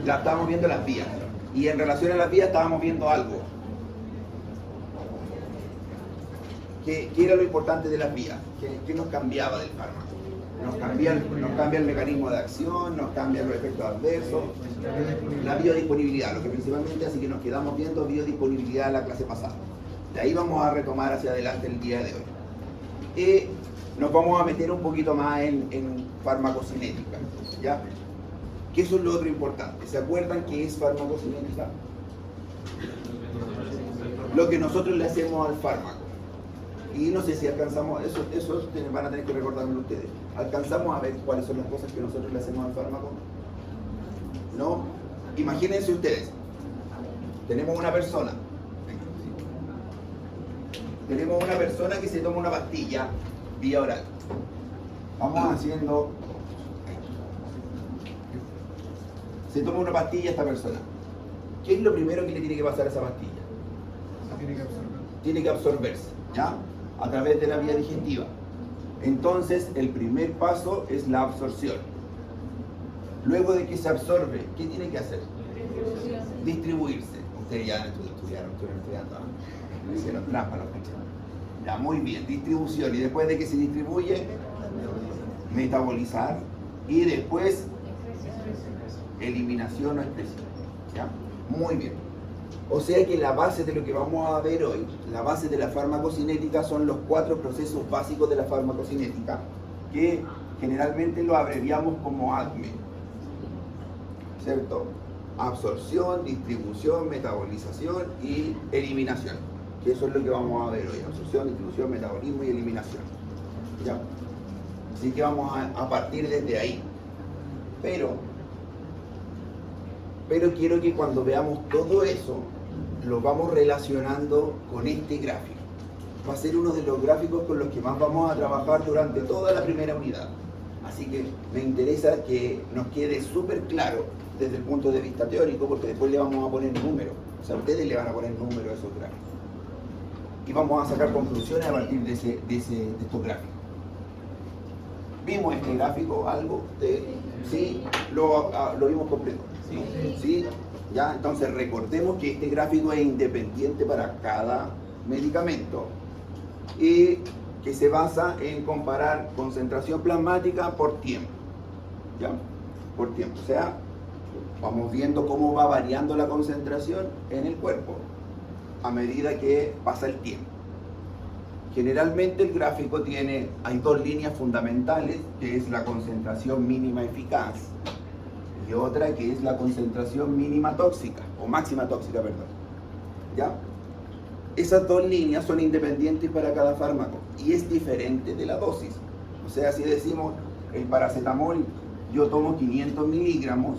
Estábamos viendo las vías. Y en relación a las vías estábamos viendo algo. ¿Qué era lo importante de las vías? ¿Qué nos cambiaba del fármaco? Nos cambia el mecanismo de acción, nos cambian los efectos adversos, la biodisponibilidad, lo que principalmente así que nos quedamos viendo biodisponibilidad en la clase pasada. De ahí vamos a retomar hacia adelante el día de hoy. Nos vamos a meter un poquito más en farmacocinética, ¿ya? ¿Qué es lo otro importante? ¿Se acuerdan qué es farmacocinética? Lo que nosotros le hacemos al fármaco. Y no sé si alcanzamos, eso van a tener que recordármelo ustedes. ¿Alcanzamos a ver cuáles son las cosas que nosotros le hacemos al fármaco? ¿No? Imagínense ustedes, tenemos una persona que se toma una pastilla vía oral. Vamos haciendo, se toma una pastilla esta persona. ¿Qué es lo primero que le tiene que pasar a esa pastilla? Tiene que absorberse, ¿ya? A través de la vía digestiva. Entonces, el primer paso es la absorción. Luego de que se absorbe, ¿qué tiene que hacer? Distribuirse. Ustedes ya estuvieron estudiando, ¿no? Hicieron trampa los muchachos. Ya, muy bien, distribución. Y después de que se distribuye, metabolizar. Y después, eliminación o expresión. ¿Ya? Muy bien. O sea que la base de lo que vamos a ver hoy, la base de la farmacocinética son los 4 procesos básicos de la farmacocinética, que generalmente lo abreviamos como ADME, ¿cierto? Absorción, distribución, metabolización y eliminación. Que eso es lo que vamos a ver hoy, absorción, distribución, metabolismo y eliminación. ¿Ya? Así que vamos a partir desde ahí. Pero quiero que cuando veamos todo eso, lo vamos relacionando con este gráfico. Va a ser uno de los gráficos con los que más vamos a trabajar durante toda la primera unidad. Así que me interesa que nos quede súper claro desde el punto de vista teórico, porque después le vamos a poner números. O sea, ustedes le van a poner números a esos gráficos. Y vamos a sacar conclusiones a partir de estos gráficos. ¿Vimos este gráfico algo? ¿Sí? ¿Lo vimos completo? ¿Sí? ¿Ya? Entonces recordemos que este gráfico es independiente para cada medicamento y que se basa en comparar concentración plasmática por tiempo. ¿Ya? Por tiempo. O sea, vamos viendo cómo va variando la concentración en el cuerpo a medida que pasa el tiempo. Generalmente el gráfico hay 2 líneas fundamentales, que es la concentración mínima eficaz y otra que es la concentración mínima tóxica, o máxima tóxica, perdón. ¿Ya? Esas 2 líneas son independientes para cada fármaco y es diferente de la dosis. O sea, si decimos el paracetamol, yo tomo 500 miligramos,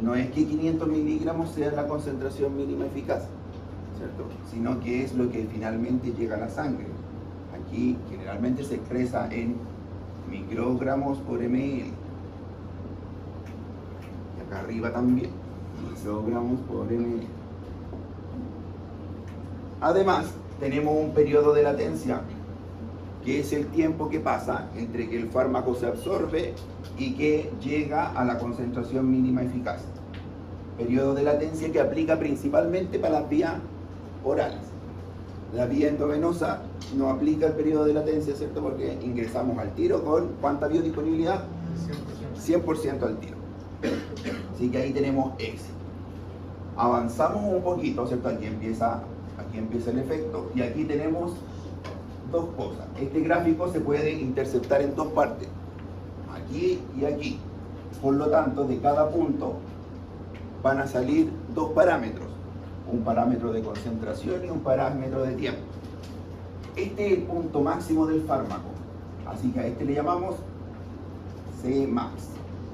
no es que 500 miligramos sea la concentración mínima eficaz, ¿cierto? Sino que es lo que finalmente llega a la sangre. Aquí generalmente se expresa en microgramos por ml. Y acá arriba también, microgramos por ml. Además, tenemos un periodo de latencia, que es el tiempo que pasa entre que el fármaco se absorbe y que llega a la concentración mínima eficaz. Periodo de latencia que aplica principalmente para las vías orales. La vía endovenosa no aplica el periodo de latencia, ¿cierto? Porque ingresamos al tiro con ¿cuánta biodisponibilidad? 100% al tiro. Así que ahí tenemos éxito. Avanzamos un poquito, ¿cierto? Aquí empieza el efecto y aquí tenemos 2 cosas. Este gráfico se puede interceptar en 2 partes, aquí y aquí. Por lo tanto, de cada punto van a salir 2 parámetros, un parámetro de concentración y un parámetro de tiempo. Este es el punto máximo del fármaco, así que a este le llamamos Cmax,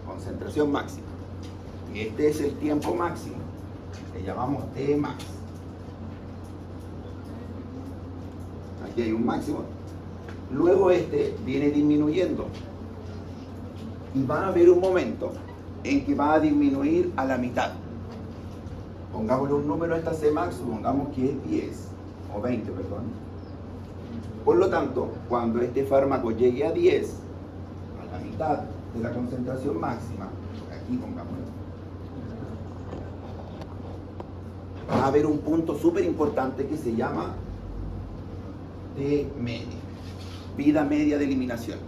concentración máxima. Y este es el tiempo máximo, le llamamos Tmax. Aquí hay un máximo. Luego este viene disminuyendo y va a haber un momento en que va a disminuir a la mitad. Pongámosle un número a esta Cmax, supongamos que es 10 o 20, perdón. Por lo tanto, cuando este fármaco llegue a 10, a la mitad de la concentración máxima, aquí pongámoslo, va a haber un punto súper importante que se llama T media, vida media de eliminación.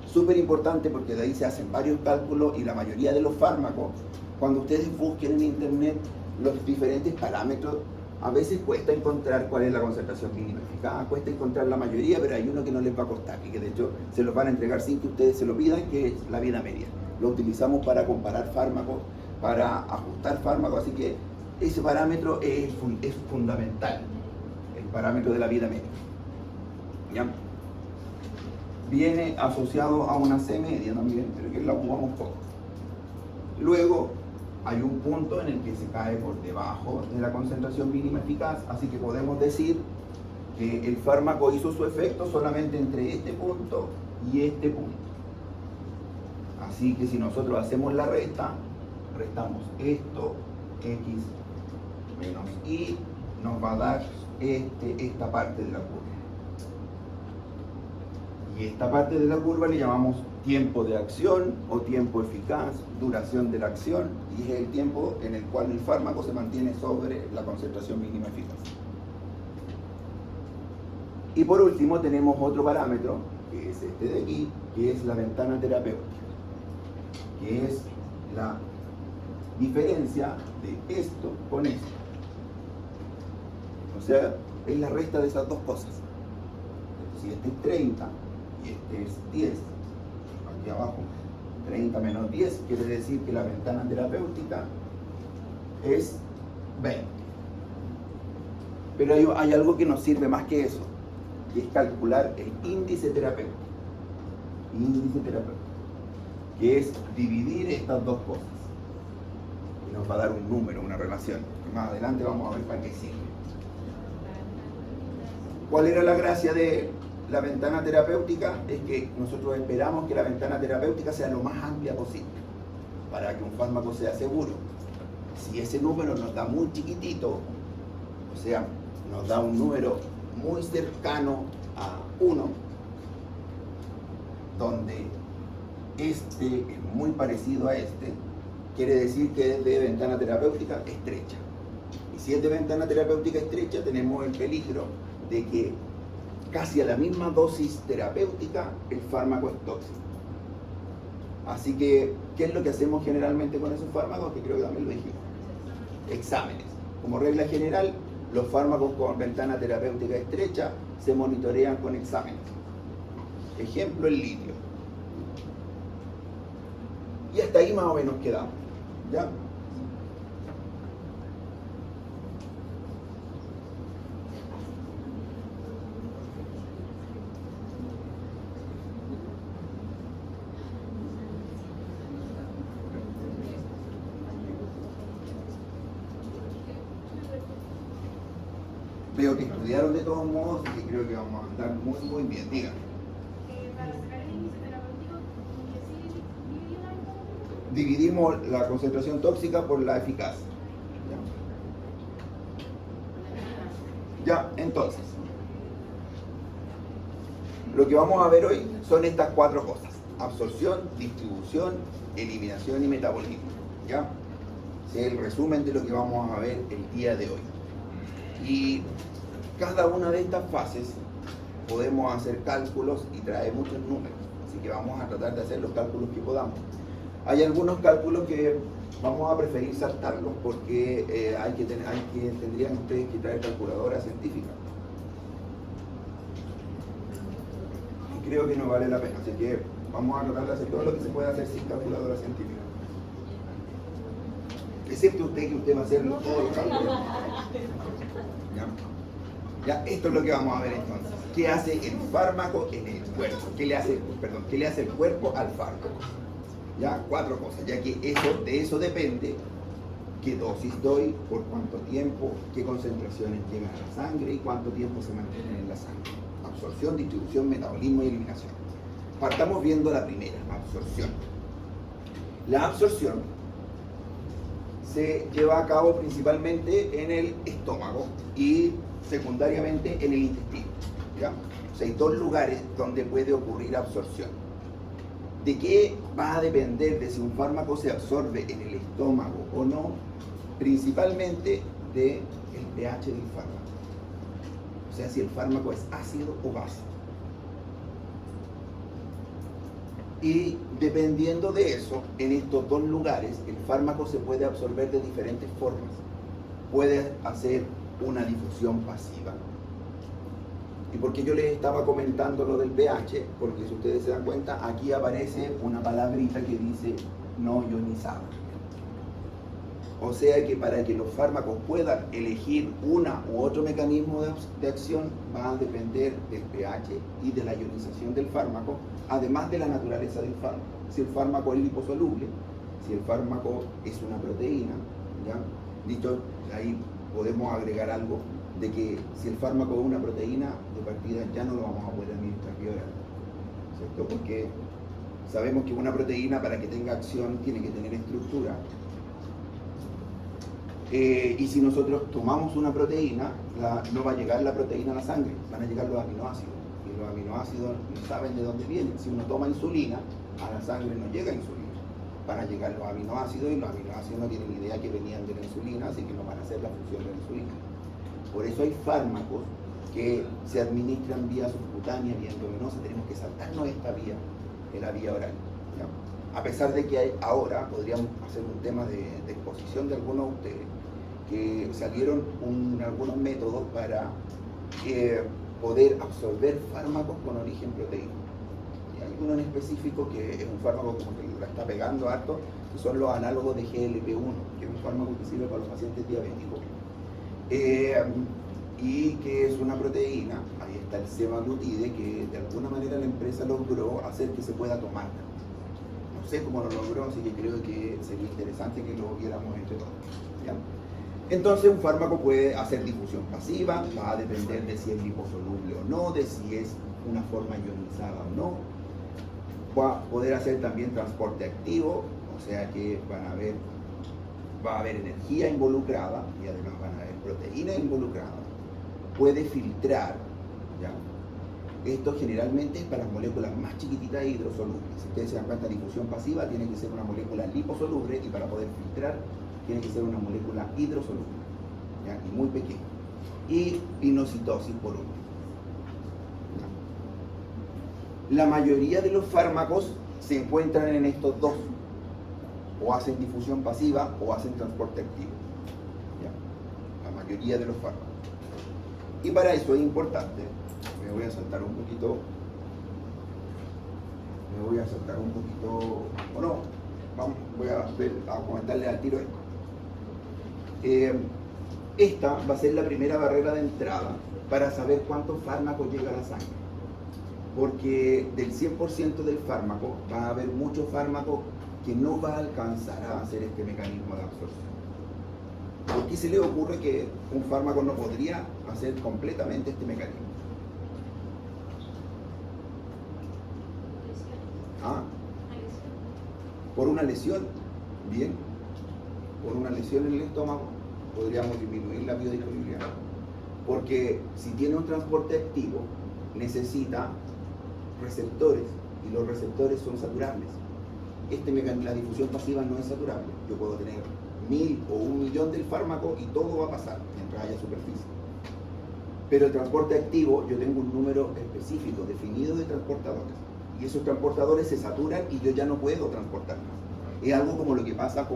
Súper importante porque de ahí se hacen varios cálculos y la mayoría de los fármacos, cuando ustedes busquen en internet los diferentes parámetros, a veces cuesta encontrar cuál es la concentración mínima eficaz, cuesta encontrar la mayoría, pero hay uno que no les va a costar y que de hecho se los van a entregar sin que ustedes se lo pidan, que es la vida media. Lo utilizamos para comparar fármacos, para ajustar fármacos, así que ese parámetro es fundamental, el parámetro de la vida media. ¿Ya? Viene asociado a una C media también, pero que la ocupamos poco. Luego hay un punto en el que se cae por debajo de la concentración mínima eficaz, así que podemos decir que el fármaco hizo su efecto solamente entre este punto y este punto. Así que si nosotros hacemos la resta, restamos esto, X menos Y, nos va a dar esta parte de la curva. Y esta parte de la curva le llamamos tiempo de acción o tiempo eficaz, duración de la acción, y es el tiempo en el cual el fármaco se mantiene sobre la concentración mínima eficaz. Y por último tenemos otro parámetro, que es este de aquí, que es la ventana terapéutica, que es la diferencia de esto con esto. O sea, es la resta de esas dos cosas. Si este es 30 y este es 10, aquí abajo, 30 menos 10 quiere decir que la ventana terapéutica es 20. Pero hay algo que nos sirve más que eso, que es calcular el índice terapéutico. Índice terapéutico, que es dividir estas dos cosas. Y nos va a dar un número, una relación. Más adelante vamos a ver para qué sirve. ¿Cuál era la gracia de la ventana terapéutica? Es que nosotros esperamos que la ventana terapéutica sea lo más amplia posible para que un fármaco sea seguro. Si ese número nos da muy chiquitito, o sea, nos da un número muy cercano a 1, donde este es muy parecido a este, quiere decir que es de ventana terapéutica estrecha. Y si es de ventana terapéutica estrecha, tenemos el peligro de que casi a la misma dosis terapéutica el fármaco es tóxico. Así que, ¿qué es lo que hacemos generalmente con esos fármacos? Que creo que también lo dijimos. Exámenes. Como regla general, los fármacos con ventana terapéutica estrecha se monitorean con exámenes. Ejemplo, el litio. Y hasta ahí más o menos quedamos. ¿Ya? Veo que estudiaron de todos modos y que creo que vamos a andar muy bien. Díganme. Para sacar el índice terapéutico, ¿qué sí dividido la Dividimos la concentración tóxica por la eficaz. Ya, entonces, lo que vamos a ver hoy son estas 4 cosas: absorción, distribución, eliminación y metabolismo. ¿Ya? Es el resumen de lo que vamos a ver el día de hoy. Y cada una de estas fases podemos hacer cálculos y trae muchos números, así que vamos a tratar de hacer los cálculos que podamos. Hay algunos cálculos que vamos a preferir saltarlos porque tendrían ustedes que traer calculadora científica. Y creo que no vale la pena, así que vamos a tratar de hacer todo lo que se pueda hacer sin calculadora científica. Excepto usted, que usted va a hacer todos los cálculos. Ya, esto es lo que vamos a ver entonces. ¿Qué hace el fármaco en el cuerpo? ¿Qué le hace el cuerpo al fármaco? Ya, 4 cosas, ya que de eso depende qué dosis doy, por cuánto tiempo, qué concentraciones llegan a la sangre y cuánto tiempo se mantienen en la sangre. Absorción, distribución, metabolismo y eliminación. Partamos viendo la primera, absorción. La absorción se lleva a cabo principalmente en el estómago y secundariamente en el intestino. ¿Ya? O sea, hay 2 lugares donde puede ocurrir absorción. ¿De qué va a depender de si un fármaco se absorbe en el estómago o no? Principalmente del pH del fármaco. O sea, si el fármaco es ácido o básico. Y dependiendo de eso, en estos dos lugares, el fármaco se puede absorber de diferentes formas. Puede hacer una difusión pasiva. ¿Y por qué yo les estaba comentando lo del pH? Porque si ustedes se dan cuenta, aquí aparece una palabrita que dice no ionizado. O sea que para que los fármacos puedan elegir una u otro mecanismo de acción, va a depender del pH y de la ionización del fármaco, además de la naturaleza del fármaco. Si el fármaco es liposoluble, si el fármaco es una proteína, ¿ya? Dicho, ahí podemos agregar algo de que si el fármaco es una proteína, de partida ya no lo vamos a poder administrar vía oral, ¿cierto? Porque sabemos que una proteína, para que tenga acción, tiene que tener estructura. Y si nosotros tomamos una proteína, no va a llegar la proteína a la sangre, van a llegar los aminoácidos. Y los aminoácidos no saben de dónde vienen. Si uno toma insulina, a la sangre no llega insulina. Van a llegar los aminoácidos y los aminoácidos no tienen idea que venían de la insulina, así que no van a hacer la función de la insulina. Por eso hay fármacos que se administran vía subcutánea, vía endovenosa. Tenemos que saltarnos esta vía, en la vía oral, ¿ya? A pesar de que ahora podríamos hacer un tema de exposición de algunos de ustedes, que salieron algunos métodos para poder absorber fármacos con origen proteíno. Y hay uno en específico que es un fármaco como que la está pegando harto, que son los análogos de GLP-1, que es un fármaco que sirve para los pacientes diabéticos. Y que es una proteína, ahí está el semaglutide, que de alguna manera la empresa logró hacer que se pueda tomar. No sé cómo lo logró, así que creo que sería interesante que lo viéramos entre todos, ¿ya? Entonces un fármaco puede hacer difusión pasiva, va a depender de si es liposoluble o no, de si es una forma ionizada o no. Va a poder hacer también transporte activo, o sea que va a haber energía involucrada y además van a haber proteína involucrada. Puede filtrar, ¿ya? Esto generalmente es para las moléculas más chiquititas e hidrosolubles. Si ustedes se dan cuenta, difusión pasiva tiene que ser una molécula liposoluble y para poder filtrar tiene que ser una molécula hidrosoluble, ¿ya? Y muy pequeña. Y pinocitosis por último. La mayoría de los fármacos se encuentran en estos dos. O hacen difusión pasiva o hacen transporte activo, ¿ya? La mayoría de los fármacos. Y para eso es importante, me voy a saltar un poquito, o no, voy a comentarle al tiro esto. Esta va a ser la primera barrera de entrada para saber cuántos fármacos llega a la sangre. Porque del 100% del fármaco va a haber muchos fármacos que no va a alcanzar a hacer este mecanismo de absorción. ¿Por qué se le ocurre que un fármaco no podría hacer completamente este mecanismo? ¿Ah? Por una lesión, bien. Por una lesión en el estómago podríamos disminuir la biodisponibilidad. Porque si tiene un transporte activo, necesita receptores y los receptores son saturables. La difusión pasiva no es saturable. Yo puedo tener 1000 o 1.000.000 del fármaco y todo va a pasar mientras haya superficie. Pero el transporte activo, yo tengo un número específico, definido de transportadores. Y esos transportadores se saturan y yo ya no puedo transportar más. Es algo como lo que pasa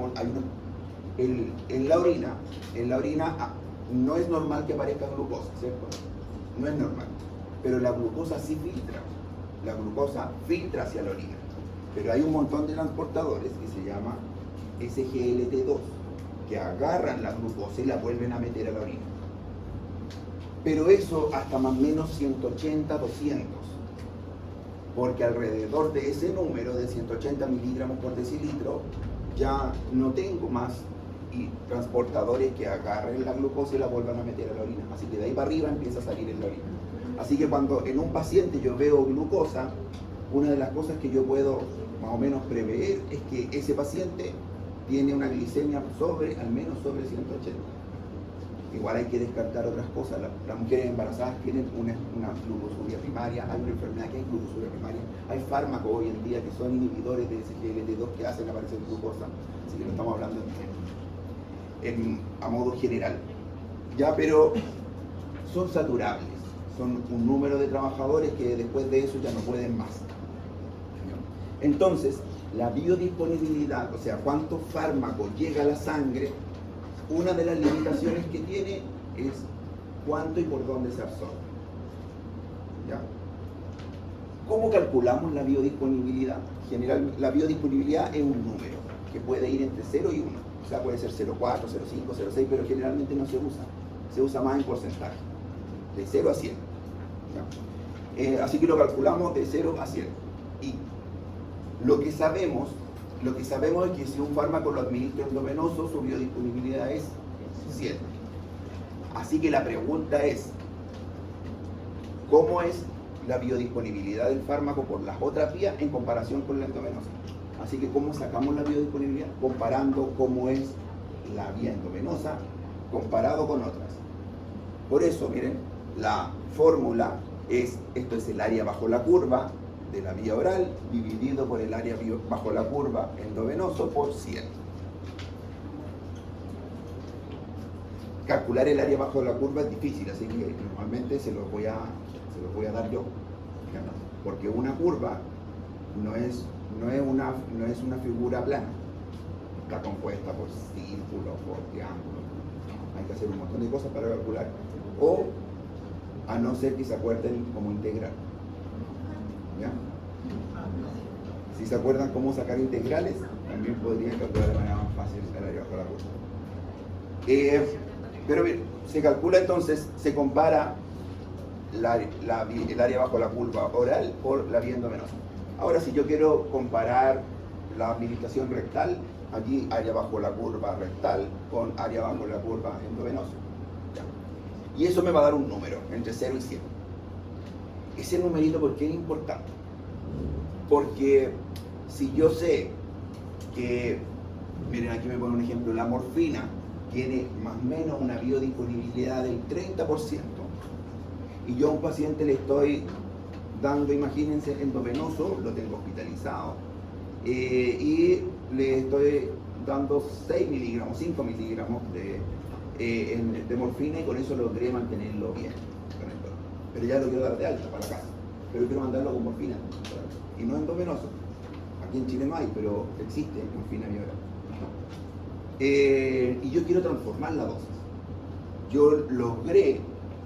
en la orina. En la orina no es normal que aparezca glucosa, ¿cierto? No es normal. Pero la glucosa sí filtra. La glucosa filtra hacia la orina. Pero hay un montón de transportadores que se llama SGLT2, que agarran la glucosa y la vuelven a meter a la orina. Pero eso hasta más o menos 180, 200. Porque alrededor de ese número de 180 miligramos por decilitro, ya no tengo más transportadores que agarren la glucosa y la vuelvan a meter a la orina. Así que de ahí para arriba empieza a salir en la orina. Así que cuando en un paciente yo veo glucosa, una de las cosas que yo puedo más o menos prever es que ese paciente tiene una glicemia al menos sobre 180. Igual hay que descartar otras cosas. Las mujeres embarazadas tienen una glucosuria primaria, hay una enfermedad que hay glucosuria primaria, hay fármacos hoy en día que son inhibidores de SGLT2 que hacen aparecer glucosa, así que no estamos hablando a modo general. Ya, pero son saturables. Son un número de trabajadores que después de eso ya no pueden más. Entonces, la biodisponibilidad, o sea, cuánto fármaco llega a la sangre, una de las limitaciones que tiene es cuánto y por dónde se absorbe. ¿Ya? ¿Cómo calculamos la biodisponibilidad? Generalmente, la biodisponibilidad es un número que puede ir entre 0 y 1. O sea, puede ser 0,4, 0,5, 0,6, pero generalmente no se usa. Se usa más en porcentaje, de 0 a 100. ¿Ya? Así que lo calculamos de 0 a 100. Y lo que sabemos es que si un fármaco lo administra endovenoso, su biodisponibilidad es 100. Así que la pregunta es, ¿cómo es la biodisponibilidad del fármaco por las otras vías en comparación con la endovenosa? Así que ¿cómo sacamos la biodisponibilidad? Comparando cómo es la vía endovenosa comparado con otras. Por eso, miren, la fórmula es, esto es el área bajo la curva de la vía oral dividido por el área bajo la curva endovenoso por 100. Calcular el área bajo la curva es difícil, así que normalmente se los voy a dar yo, porque una curva no es una figura plana, está compuesta por círculos, por triángulos, hay que hacer un montón de cosas para calcular, o a no ser que se acuerden cómo integrar. ¿Ya? Si se acuerdan cómo sacar integrales, también podrían calcular de manera más fácil el área bajo la curva. Pero bien, se calcula entonces, se compara el área bajo la curva oral por la vía endovenosa. Ahora, si yo quiero comparar la administración rectal, aquí área bajo la curva rectal con área bajo la curva endovenosa. ¿Ya? Y eso me va a dar un número, entre 0 y 100. Ese numerito, ¿por qué es importante? Porque si yo sé que, miren, aquí me pone un ejemplo, la morfina tiene más o menos una biodisponibilidad del 30%, y yo a un paciente le estoy dando, imagínense, endovenoso, lo tengo hospitalizado, y le estoy dando 6 miligramos, 5 miligramos de morfina, y con eso logré mantenerlo bien. Pero ya lo quiero dar de alta para la casa, pero quiero mandarlo con morfina, y no endovenoso. Aquí en Chile no hay, pero existe morfina bioral. Y yo quiero transformar la dosis. Yo logré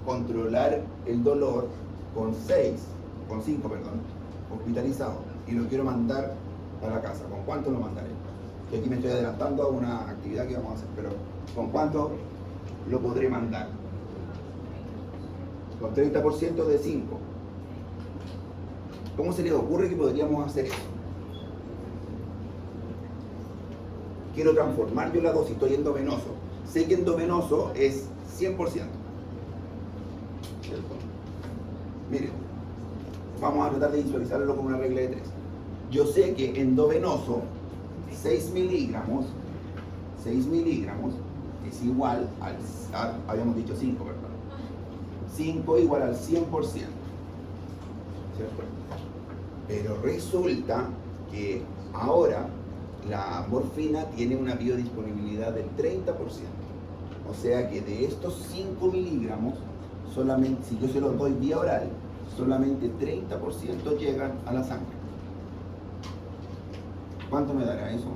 controlar el dolor con 5, hospitalizado, y lo quiero mandar a la casa. ¿Con cuánto lo mandaré? Que aquí me estoy adelantando a una actividad que vamos a hacer, pero ¿con cuánto lo podré mandar? Con 30% de 5. ¿Cómo se les ocurre que podríamos hacer eso? Quiero transformar yo la dosis, estoy endovenoso. Sé que endovenoso es 100%. ¿Cierto? Miren, vamos a tratar de visualizarlo con una regla de 3. Yo sé que endovenoso, 6 miligramos es igual habíamos dicho 5, ¿verdad? 5 igual al 100%. ¿Cierto? Pero resulta que ahora la morfina tiene una biodisponibilidad del 30%. O sea que de estos 5 miligramos, solamente, si yo se los doy vía oral, solamente 30% llegan a la sangre. ¿Cuánto me dará eso?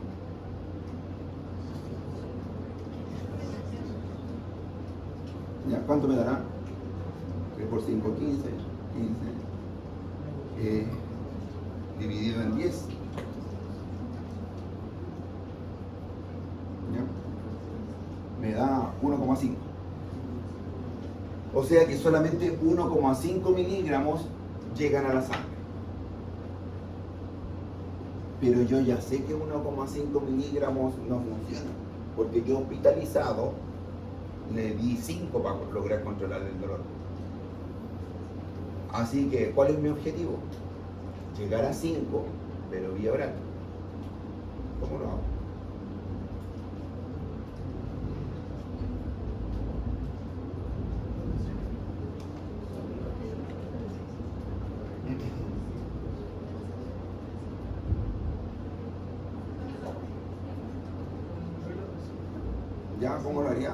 ¿Ya? ¿Cuánto me dará? 3 por 5, 15. Dividido en 10. ¿Ya? Me da 1,5. O sea que solamente 1,5 miligramos llegan a la sangre. Pero yo ya sé que 1,5 miligramos no funciona, porque yo hospitalizado le di 5 para lograr controlar el dolor. Así que, ¿cuál es mi objetivo? Llegar a 5, pero vía oral. ¿Cómo lo hago? ¿Ya? ¿Cómo lo haría?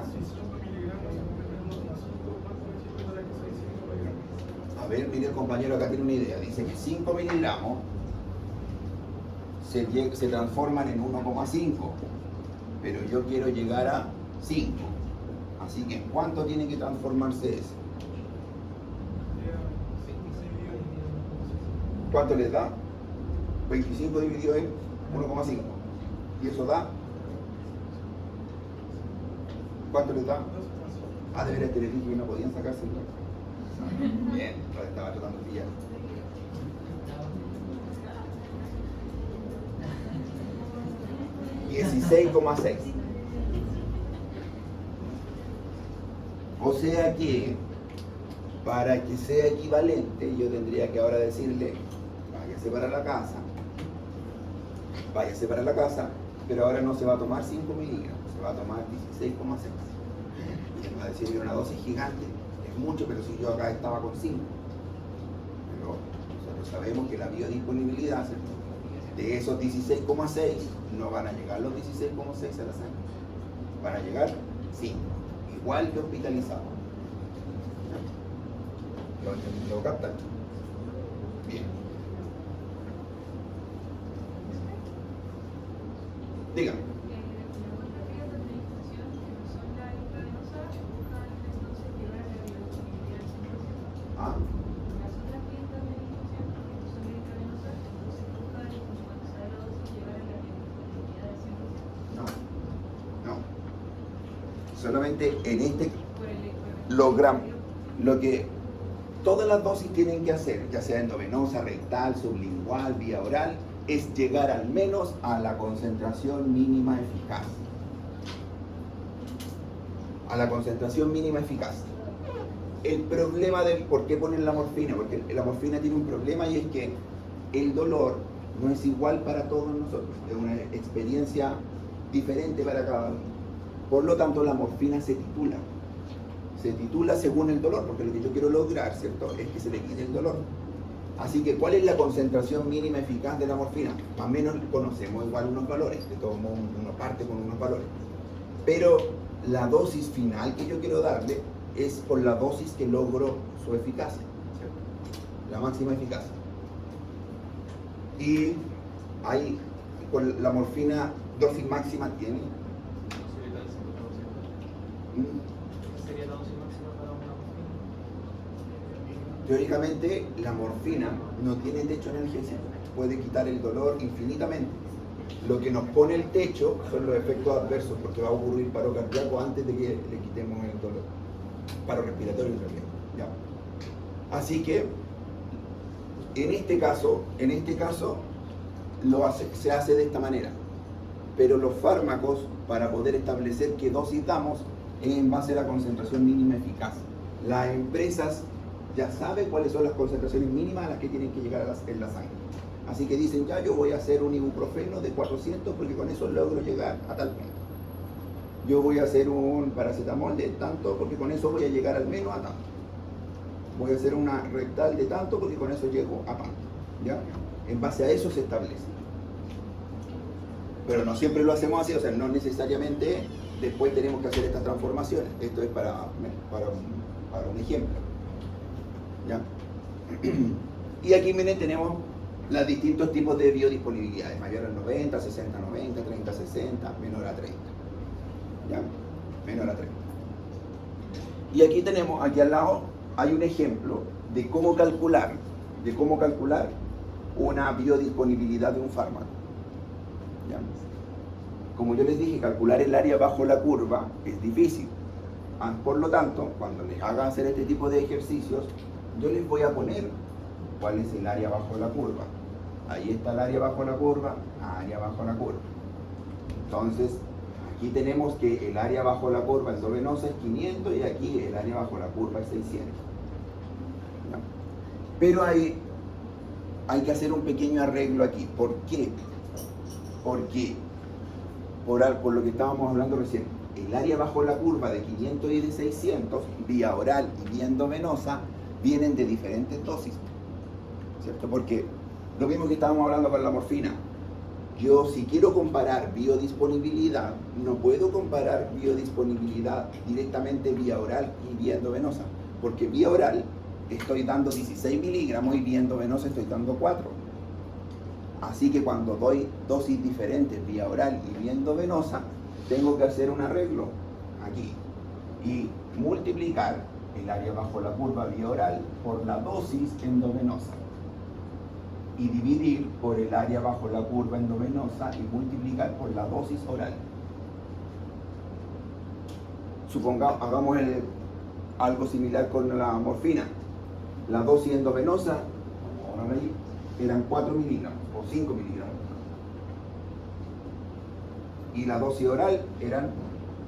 A ver, mire, el compañero acá tiene una idea. Dice que 5 miligramos se transforman en 1,5, pero yo quiero llegar a 5. Así que, ¿cuánto tiene que transformarse eso? ¿Cuánto les da? 25 dividido en 1,5. ¿Y eso da? ¿Cuánto les da? Ah, de veras que les dije que no podían sacarse el... Bien, estaba tratando de pillar. $16,6. O sea que, para que sea equivalente, yo tendría que ahora decirle, váyase para la casa, pero ahora no se va a tomar 5 miligramos, se va a tomar 16,6. Y me va a decir que una dosis gigante, es mucho, pero si yo acá estaba con 5. Pero nosotros sabemos que la biodisponibilidad, ¿cierto?, de esos 16,6 no van a llegar los 16,6 a la sangre, van a llegar 5, igual que hospitalizado. ¿Lo captan? Bien. Dígame. Ah. Solamente en este logramos lo que todas las dosis tienen que hacer, ya sea endovenosa, rectal, sublingual, vía oral, es llegar al menos a la concentración mínima eficaz. A la concentración mínima eficaz. El problema del por qué ponen la morfina, porque la morfina tiene un problema, y es que el dolor no es igual para todos nosotros, es una experiencia diferente para cada uno. Por lo tanto, la morfina se titula según el dolor, porque lo que yo quiero lograr, ¿cierto?, es que se le quite el dolor. Así que, ¿cuál es la concentración mínima eficaz de la morfina? Más o menos conocemos igual unos valores, de todo modo uno parte con unos valores. Pero la dosis final que yo quiero darle es por la dosis que logro su eficacia, ¿cierto?, la máxima eficacia. Y hay, con la morfina, dosis máxima tiene... ¿Sería la dosis máxima para una morfina? Teóricamente, la morfina no tiene techo analgésico, puede quitar el dolor infinitamente. Lo que nos pone el techo son los efectos adversos, porque va a ocurrir paro cardíaco antes de que le quitemos el dolor. Paro respiratorio en realidad. ¿Ya? Así que, en este caso se hace de esta manera. Pero los fármacos, para poder establecer qué dosis damos, en base a la concentración mínima eficaz. Las empresas ya saben cuáles son las concentraciones mínimas a las que tienen que llegar en la sangre. Así que dicen, ya, yo voy a hacer un ibuprofeno de 400 porque con eso logro llegar a tal punto. Yo voy a hacer un paracetamol de tanto porque con eso voy a llegar al menos a tanto. Voy a hacer una rectal de tanto porque con eso llego a tanto. ¿Ya? En base a eso se establece. Pero no siempre lo hacemos así, o sea, no necesariamente después tenemos que hacer estas transformaciones. Esto es para un ejemplo. ¿Ya? Y aquí, miren, tenemos los distintos tipos de biodisponibilidades: mayor al 90, 60-90, 30-60, menor a 30. ¿Ya? Menor a 30. Y aquí tenemos, aquí al lado, hay un ejemplo de cómo calcular una biodisponibilidad de un fármaco. ¿Ya? Como yo les dije, calcular el área bajo la curva es difícil. Por lo tanto, cuando les haga hacer este tipo de ejercicios, yo les voy a poner cuál es el área bajo la curva. Ahí está el área bajo la curva, área bajo la curva. Entonces, aquí tenemos que el área bajo la curva endovenosa es 500 y aquí el área bajo la curva es 600. ¿Ya? Pero hay que hacer un pequeño arreglo aquí. ¿Por qué? Porque, por lo que estábamos hablando recién, el área bajo la curva de 500 y de 600, vía oral y vía endovenosa, vienen de diferentes dosis, ¿cierto? Porque lo mismo que estábamos hablando con la morfina, yo si quiero comparar biodisponibilidad, no puedo comparar biodisponibilidad directamente vía oral y vía endovenosa, porque vía oral estoy dando 16 miligramos y vía endovenosa estoy dando 4. Así que cuando doy dosis diferentes vía oral y vía endovenosa, tengo que hacer un arreglo aquí y multiplicar el área bajo la curva vía oral por la dosis endovenosa y dividir por el área bajo la curva endovenosa y multiplicar por la dosis oral. Supongamos, hagamos algo similar con la morfina. La dosis endovenosa eran 4 miligramos o 5 miligramos. Y la dosis oral eran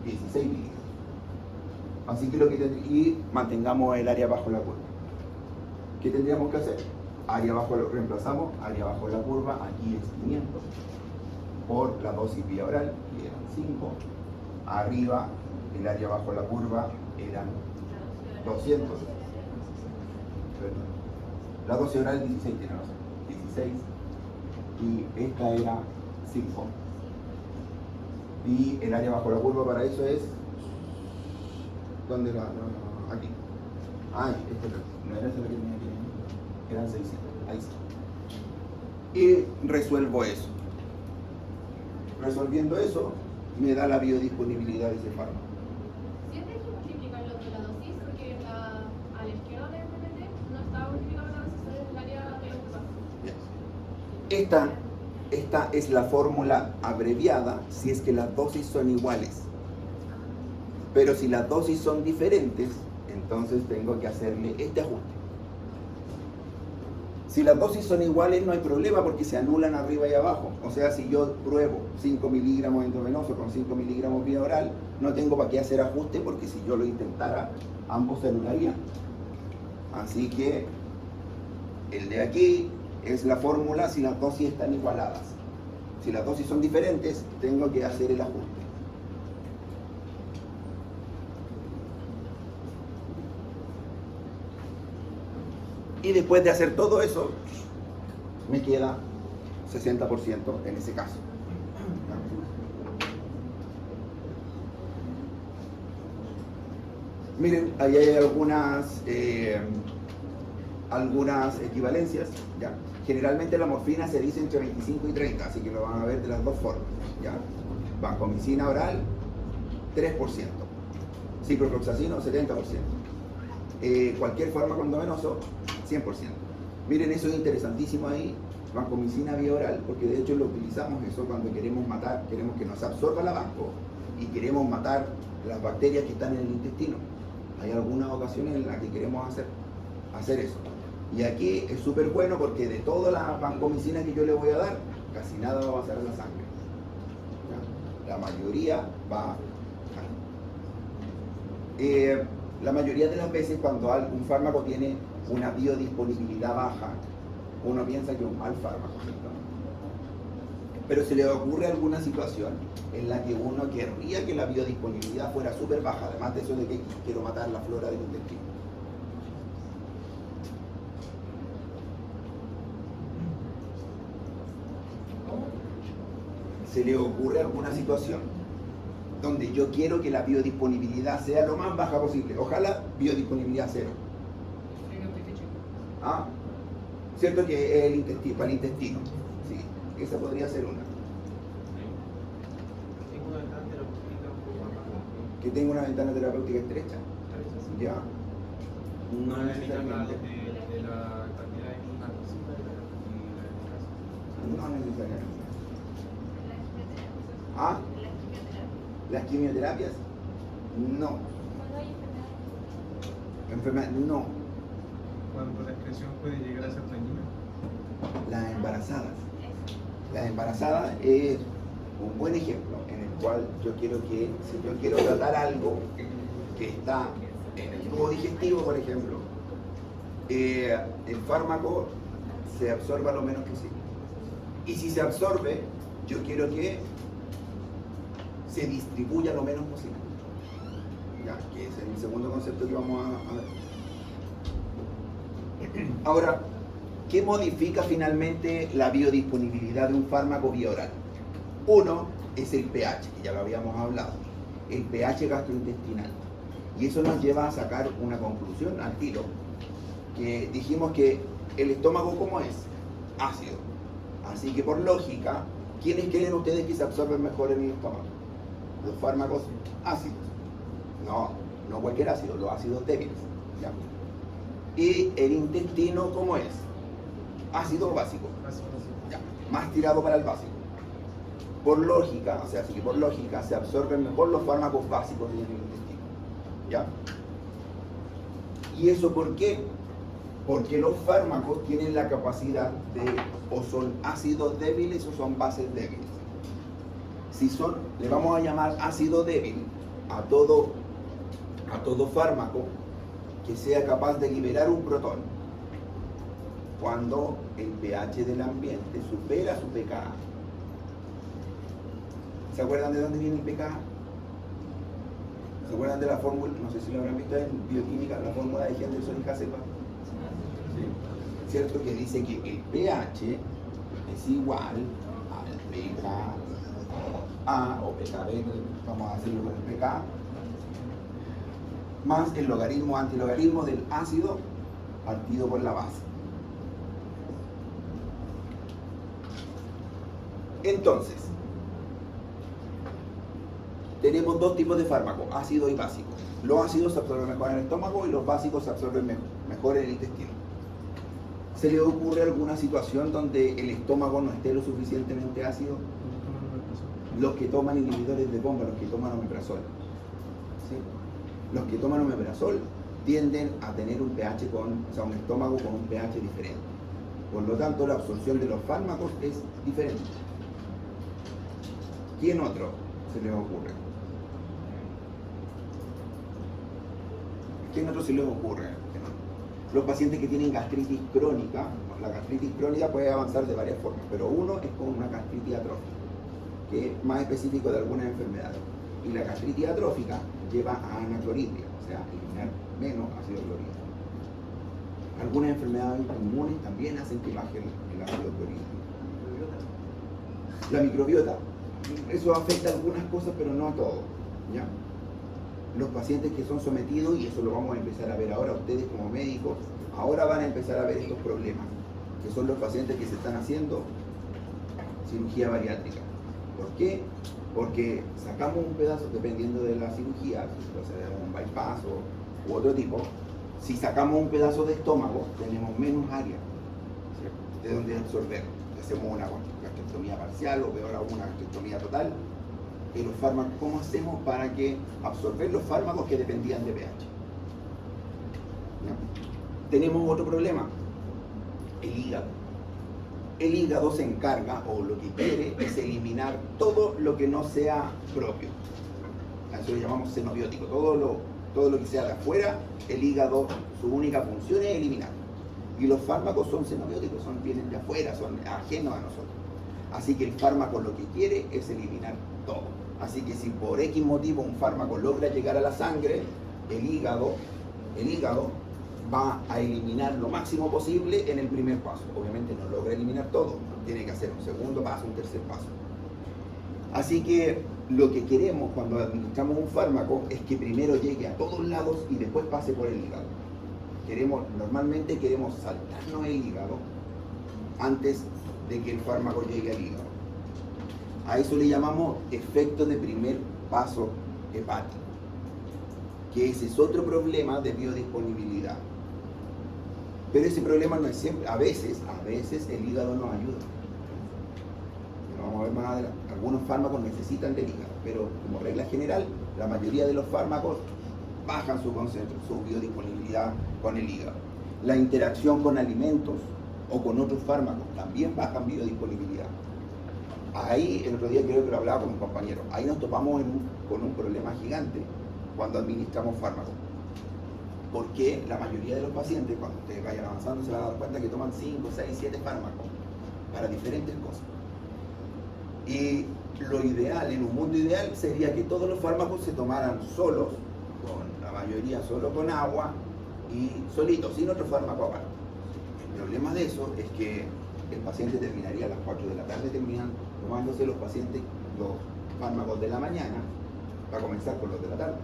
16 miligramos. Así que y mantengamos el área bajo la curva. ¿Qué tendríamos que hacer? Reemplazamos área bajo la curva, aquí es 500, por la dosis vía oral, que eran 5. Arriba, el área bajo la curva eran 200. Perdón. La dosis oral 16, tiene razón, 16. Y esta era 5. Y el área bajo la curva para eso es... ¿Dónde aquí? Ay, no era esa la que tenía que... Eran 600. Ahí está. Y resuelvo eso. Resolviendo eso, me da la biodisponibilidad de ese fármaco. ¿Siempre hay que multiplicarlo por la dosis? Porque a la izquierda del PPT no estaba multiplicado por la dosis, solo es el área de la curva. Esta es la fórmula abreviada si es que las dosis son iguales. Pero si las dosis son diferentes, entonces tengo que hacerle este ajuste. Si las dosis son iguales no hay problema porque se anulan arriba y abajo. O sea, si yo pruebo 5 miligramos endovenoso con 5 miligramos vía oral, no tengo para qué hacer ajuste porque si yo lo intentara, ambos se anularían. Así que el de aquí es la fórmula si las dosis están igualadas. Si las dosis son diferentes, tengo que hacer el ajuste. Y después de hacer todo eso, me queda 60% en ese caso. Miren, ahí hay algunas equivalencias. ¿Ya? Generalmente la morfina se dice entre 25 y 30, así que lo van a ver de las dos formas. ¿Ya? Vancomicina oral, 3%. Ciprofloxacino, 70%. Cualquier fármaco endovenoso, 100%. Miren, eso es interesantísimo ahí, vancomicina vía oral, porque de hecho lo utilizamos eso cuando queremos matar, queremos que nos absorba la vanco y queremos matar las bacterias que están en el intestino. Hay algunas ocasiones en las que queremos hacer eso. Y aquí es súper bueno porque de toda la vancomicina que yo le voy a dar, casi nada va a pasar a la sangre. ¿Ya? La mayoría va... la mayoría de las veces cuando un fármaco tiene una biodisponibilidad baja, uno piensa que es un mal fármaco, ¿cierto? Pero se le ocurre alguna situación en la que uno querría que la biodisponibilidad fuera súper baja, además de eso de que quiero matar la flora del intestino. Se le ocurre alguna situación donde yo quiero que la biodisponibilidad sea lo más baja posible. Ojalá biodisponibilidad cero. ¿Ah? ¿Cierto que es el intestino, para el intestino? Sí, esa podría ser una. Que tenga una ventana terapéutica estrecha. Ya. No necesariamente. No necesariamente. ¿Ah? ¿Las quimioterapias? No. Cuando hay Enfermedad, no. Cuando la excreción puede llegar a ser dañina. Las embarazadas. Las embarazadas es un buen ejemplo en el cual yo quiero que, si yo quiero tratar algo que está en el tubo digestivo, por ejemplo, el fármaco se absorba lo menos posible. Y si se absorbe, yo quiero que se distribuya lo menos posible. Ya, que ese es el segundo concepto que vamos a ver. Ahora, ¿qué modifica finalmente la biodisponibilidad de un fármaco vía oral? Uno es el pH, que ya lo habíamos hablado, el pH gastrointestinal. Y eso nos lleva a sacar una conclusión al tiro, que dijimos que el estómago, ¿cómo es? Ácido. Así que por lógica, ¿quiénes creen ustedes que se absorben mejor en el estómago? Los fármacos ácidos. No cualquier ácido, los ácidos débiles. ¿Ya? Y el intestino, ¿cómo es? ¿Ácido o básico? Ya, más tirado para el básico. Por lógica, o sea, así que por lógica se absorben mejor los fármacos básicos en el intestino. ¿Ya? ¿Y eso por qué? Porque los fármacos tienen la capacidad de o son ácidos débiles o son bases débiles. Si son, le vamos a llamar ácido débil a todo fármaco que sea capaz de liberar un protón cuando el pH del ambiente supera su pKa. ¿Se acuerdan de dónde viene el pKa? ¿Se acuerdan de la fórmula? No sé si lo habrán visto en bioquímica, la fórmula de Henderson y Hasepa. ¿Sí? ¿Cierto? Que dice que el pH es igual al pKa o pKb, vamos a hacerlo con el pKa, más el logaritmo antilogaritmo del ácido partido por la base. Entonces, tenemos dos tipos de fármacos, ácido y básico. Los ácidos se absorben mejor en el estómago y los básicos se absorben mejor en el intestino. ¿Se le ocurre alguna situación donde el estómago no esté lo suficientemente ácido? Los que toman inhibidores de bomba, los que toman omeprazol. ¿Sí? Los que toman omeprazol tienden a tener un pH un estómago con un pH diferente. Por lo tanto, la absorción de los fármacos es diferente. ¿Quién otro se les ocurre? ¿Quién otro se les ocurre? Los pacientes que tienen gastritis crónica, la gastritis crónica puede avanzar de varias formas, pero uno es con una gastritis atrófica, que es más específico de algunas enfermedades. Y la gastritis atrófica lleva a anacloridria, o sea, eliminar menos ácido clorhídrico. Algunas enfermedades inmunes también hacen que baje el ácido clorhídrico. La microbiota, eso afecta a algunas cosas, pero no a todo. ¿Ya? Los pacientes que son sometidos, y eso lo vamos a empezar a ver ahora, ustedes como médicos, ahora van a empezar a ver estos problemas, que son los pacientes que se están haciendo cirugía bariátrica. ¿Por qué? Porque sacamos un pedazo, dependiendo de la cirugía, si puede ser un bypass u otro tipo, si sacamos un pedazo de estómago, tenemos menos área, ¿sí?, de donde absorber. Hacemos una gastrectomía parcial o peor aún una gastrectomía total. Y los fármacos, ¿cómo hacemos para que absorber los fármacos que dependían de pH? ¿Ya? Tenemos otro problema, el hígado. El hígado se encarga, o lo que quiere, es eliminar todo lo que no sea propio. A eso lo llamamos xenobiótico. Todo lo que sea de afuera, el hígado, su única función es eliminar. Y los fármacos son xenobióticos, vienen de afuera, son ajenos a nosotros. Así que el fármaco lo que quiere es eliminar todo. Así que si por X motivo un fármaco logra llegar a la sangre, el hígado va a eliminar lo máximo posible en el primer paso. Obviamente no logra eliminar todo, tiene que hacer un segundo paso, un tercer paso. Así que lo que queremos cuando administramos un fármaco es que primero llegue a todos lados y después pase por el hígado. Normalmente queremos saltarnos el hígado antes de que el fármaco llegue al hígado. A eso le llamamos efecto de primer paso hepático, que ese es otro problema de biodisponibilidad. Pero ese problema no es siempre, a veces el hígado nos ayuda. Lo vamos a ver más adelante. Algunos fármacos necesitan del hígado, pero como regla general, la mayoría de los fármacos bajan su biodisponibilidad con el hígado. La interacción con alimentos o con otros fármacos también bajan biodisponibilidad. Ahí, el otro día creo que lo hablaba con un compañero, ahí nos topamos con un problema gigante cuando administramos fármacos. Porque la mayoría de los pacientes, cuando ustedes vayan avanzando, se van a dar cuenta que toman 5, 6, 7 fármacos para diferentes cosas. Y lo ideal, en un mundo ideal, sería que todos los fármacos se tomaran solos, la mayoría solo con agua y solitos, sin otro fármaco aparte. El problema de eso es que el paciente terminaría a las 4 de la tarde, terminan tomándose los pacientes los fármacos de la mañana para comenzar con los de la tarde.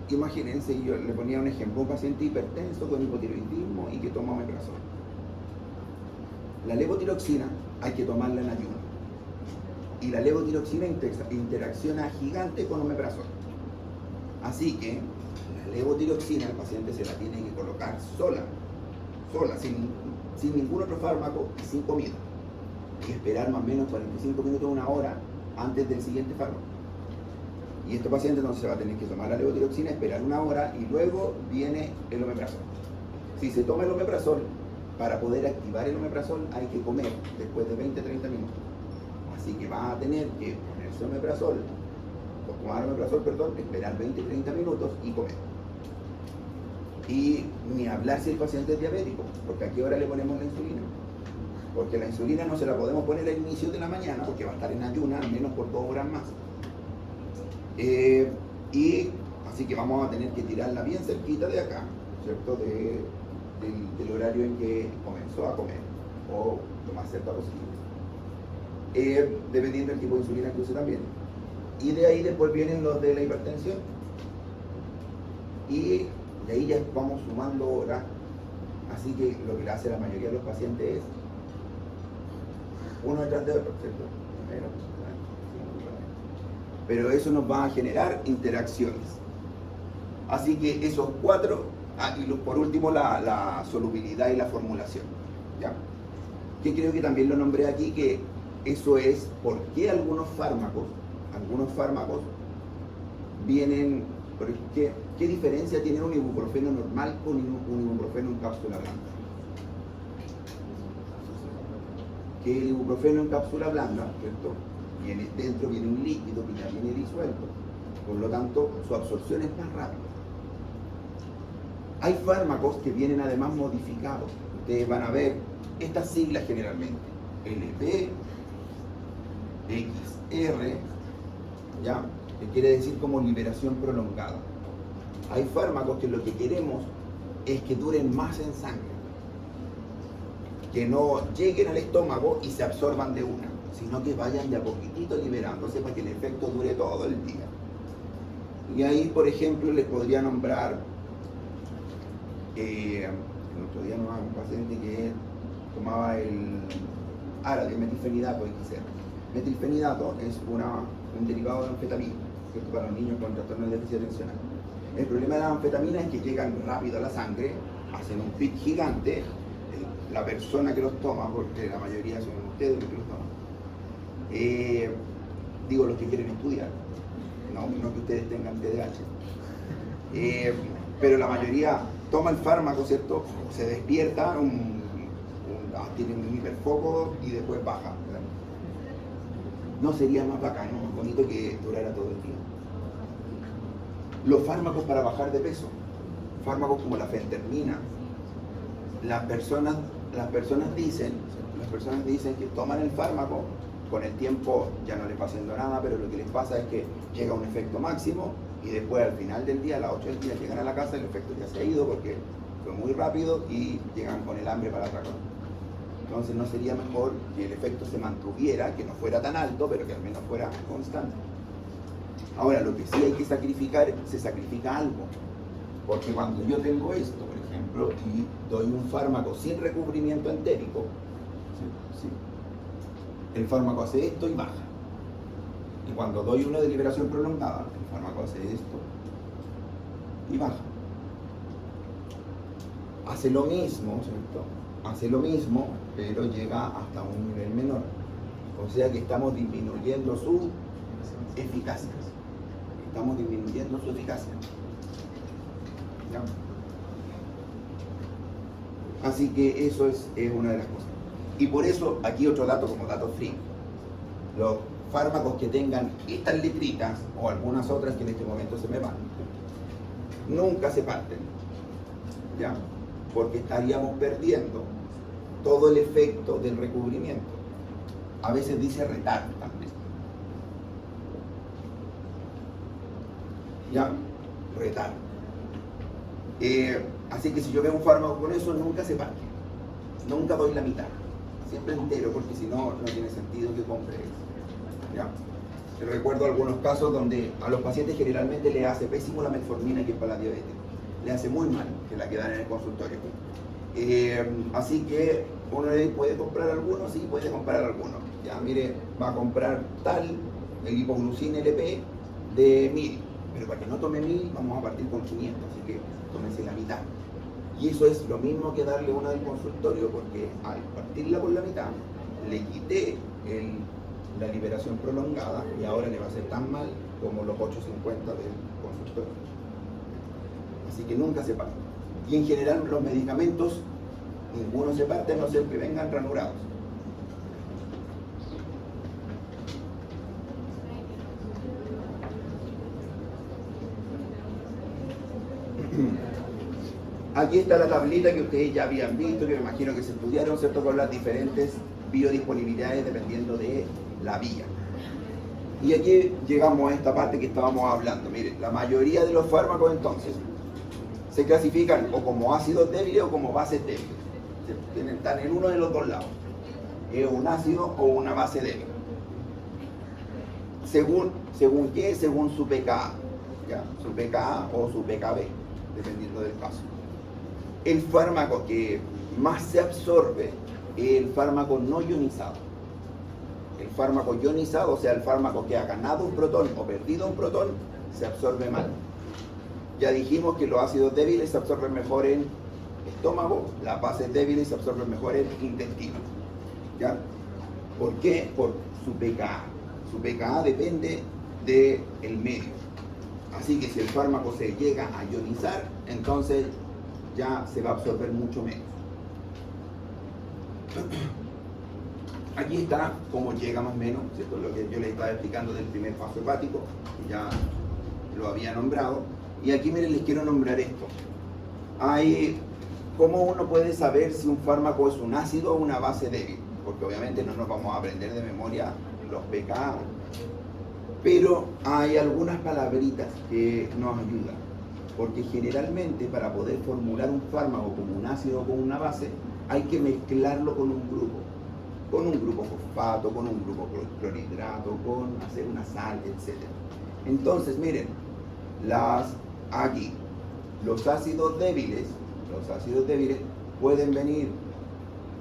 imagínense, yo le ponía un ejemplo, un paciente hipertenso con hipotiroidismo y que toma omeprazol. La levotiroxina hay que tomarla en ayuno. Y la levotiroxina interacciona gigante con omeprazol. Así que la levotiroxina el paciente se la tiene que colocar sola, sin ningún otro fármaco y sin comida. Y esperar más o menos 45 minutos, una hora antes del siguiente fármaco. Y este paciente entonces se va a tener que tomar la levotiroxina, esperar una hora y luego viene el omeprazol. Si se toma el omeprazol, para poder activar el omeprazol hay que comer después de 20-30 minutos. Así que va a tener que ponerse omeprazol, o tomar omeprazol, perdón, esperar 20-30 minutos y comer. Y ni hablar si el paciente es diabético, porque a qué hora le ponemos la insulina. Porque la insulina no se la podemos poner al inicio de la mañana, porque va a estar en ayuna al menos por 2 horas más. Y así que vamos a tener que tirarla bien cerquita de acá, ¿cierto? Del horario en que comenzó a comer, o lo más cerca posible. Dependiendo del tipo de insulina que use también. Y de ahí después vienen los de la hipertensión. Y de ahí ya vamos sumando horas. Así que lo que le hace la mayoría de los pacientes es uno detrás de otro, ¿cierto? Pero eso nos va a generar interacciones. Así que esos 4, y por último la solubilidad y la formulación. ¿Ya? Que creo que también lo nombré aquí, que eso es por qué algunos fármacos vienen, ¿qué diferencia tiene un ibuprofeno normal con un ibuprofeno en cápsula blanda? Que el ibuprofeno en cápsula blanda, ¿cierto? Dentro viene un líquido que ya viene disuelto, por lo tanto su absorción es más rápida. Hay fármacos que vienen además modificados. Ustedes van a ver estas siglas generalmente: LP, XR, ¿ya? Que quiere decir como liberación prolongada. Hay fármacos que lo que queremos es que duren más en sangre, que no lleguen al estómago y se absorban de una, sino que vayan de a poquitito liberándose para que el efecto dure todo el día. Y ahí, por ejemplo, les podría nombrar, el otro día nomás un paciente que tomaba el metilfenidato XR. Metilfenidato es un derivado de anfetamina, ¿cierto? Para los niños con trastorno de déficit atencional. El problema de las anfetaminas es que llegan rápido a la sangre, hacen un pic gigante. La persona que los toma, porque la mayoría son ustedes los que los toman, digo los que quieren estudiar, no que ustedes tengan TDAH, pero la mayoría toma el fármaco, ¿cierto? Se despierta, tiene un hiperfoco y después baja, ¿verdad? ¿No sería más bacano, más bonito que durara todo el día? Los fármacos para bajar de peso, fármacos como la fentermina, las personas dicen que toman el fármaco, con el tiempo ya no les va haciendo nada, pero lo que les pasa es que llega un efecto máximo y después al final del día, a las 8 del día, llegan a la casa, el efecto ya se ha ido porque fue muy rápido y llegan con el hambre para otra cosa. Entonces no sería mejor que el efecto se mantuviera, que no fuera tan alto, pero que al menos fuera constante. Ahora, lo que sí hay que sacrificar, se sacrifica algo, porque cuando yo tengo esto, por ejemplo, y doy un fármaco sin recubrimiento entérico, ¿sí? El fármaco hace esto y baja. Y cuando doy uno de liberación prolongada, el fármaco hace esto y baja. Hace lo mismo, ¿cierto? Hace lo mismo, pero llega hasta un nivel menor. O sea que estamos disminuyendo su eficacia. Estamos disminuyendo su eficacia. ¿Ya? Así que eso es una de las cosas. Y por eso, aquí otro dato como dato free. Los fármacos que tengan estas letritas, o algunas otras que en este momento se me van, nunca se parten, ¿ya? Porque estaríamos perdiendo todo el efecto del recubrimiento. A veces dice retard también. ¿Ya? Retard. Así que si yo veo un fármaco con eso, nunca se parte. Nunca doy la mitad. Siempre entero, porque si no, no tiene sentido que compre eso. ¿Ya? Recuerdo algunos casos donde a los pacientes generalmente les hace pésimo la metformina, que es para la diabetes. Le hace muy mal que la quedan en el consultorio. Así que uno puede comprar algunos, sí, puede comprar algunos. Ya, mire, va a comprar tal, el hipoglucina LP de 1000, pero para que no tome 1000 vamos a partir con 500, así que tómense la mitad. Y eso es lo mismo que darle una del consultorio, porque al partirla por la mitad, le quité la liberación prolongada y ahora le va a hacer tan mal como los 8.50 del consultorio. Así que nunca se parte. Y en general los medicamentos, ninguno se parte a no ser que vengan ranurados. Aquí está la tablita que ustedes ya habían visto, que me imagino que se estudiaron, ¿cierto?, con las diferentes biodisponibilidades dependiendo de la vía. Y aquí llegamos a esta parte que estábamos hablando. Miren, la mayoría de los fármacos entonces se clasifican o como ácidos débiles o como bases débiles. Están en uno de los dos lados. Es un ácido o una base débil. ¿Según qué? Según su pKa. ¿Ya? Su pKa o su pKb, dependiendo del caso. El fármaco que más se absorbe es el fármaco no ionizado. El fármaco ionizado, o sea, el fármaco que ha ganado un protón o perdido un protón, se absorbe mal. Ya dijimos que los ácidos débiles se absorben mejor en estómago, las bases débiles se absorben mejor en intestino. ¿Ya? ¿Por qué? Por su pKa. Su pKa depende del medio. Así que si el fármaco se llega a ionizar, entonces ya se va a absorber mucho menos. Aquí está cómo llega más o menos, ¿cierto? Lo que yo les estaba explicando del primer paso hepático, que ya lo había nombrado. Y aquí, miren, les quiero nombrar esto. ¿Cómo uno puede saber si un fármaco es un ácido o una base débil? Porque obviamente no nos vamos a aprender de memoria los pKa. Pero hay algunas palabritas que nos ayudan. Porque generalmente para poder formular un fármaco como un ácido o como una base, hay que mezclarlo con un grupo. Con un grupo fosfato, con un grupo clorhidrato, con hacer una sal, etc. Entonces, miren, aquí, los ácidos débiles pueden venir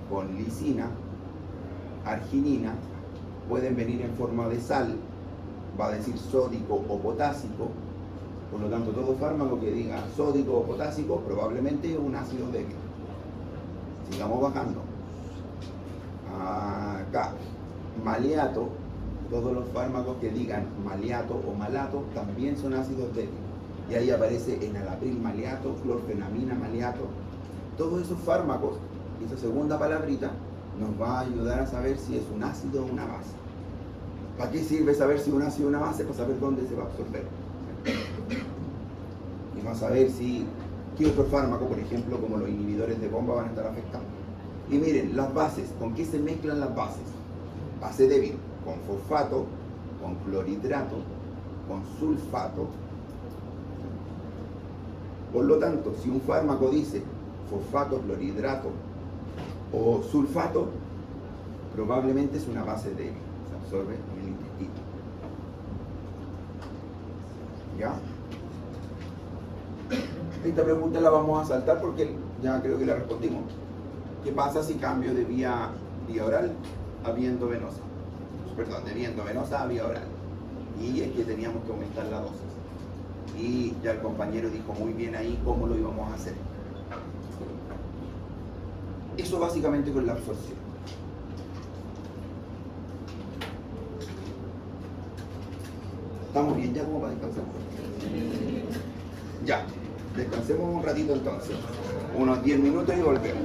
con lisina, arginina, pueden venir en forma de sal, va a decir sódico o potásico. Por lo tanto, todo fármaco que diga sódico o potásico probablemente es un ácido débil. Sigamos bajando. Acá, maleato, todos los fármacos que digan maleato o malato también son ácidos débiles. Y ahí aparece enalapril maleato, clorfenamina maleato. Todos esos fármacos, esa segunda palabrita, nos va a ayudar a saber si es un ácido o una base. ¿Para qué sirve saber si es un ácido o una base? Para saber dónde se va a absorber. Y va a saber qué otro fármaco, por ejemplo, como los inhibidores de bomba, van a estar afectando. Y miren, las bases, ¿con qué se mezclan las bases? Base débil, con fosfato, con clorhidrato, con sulfato. Por lo tanto, si un fármaco dice fosfato, clorhidrato o sulfato, probablemente es una base débil, se absorbe en el intestino. ¿Ya? Esta pregunta la vamos a saltar porque ya creo que la respondimos. ¿Qué pasa si cambio de vía oral a vía endovenosa? Perdón, de vía endovenosa a vía oral. Y es que teníamos que aumentar la dosis. Y ya el compañero dijo muy bien ahí cómo lo íbamos a hacer. Eso básicamente con la absorción. ¿Estamos bien ya como para descansar? Ya, descansemos un ratito entonces. Unos 10 minutos y volvemos.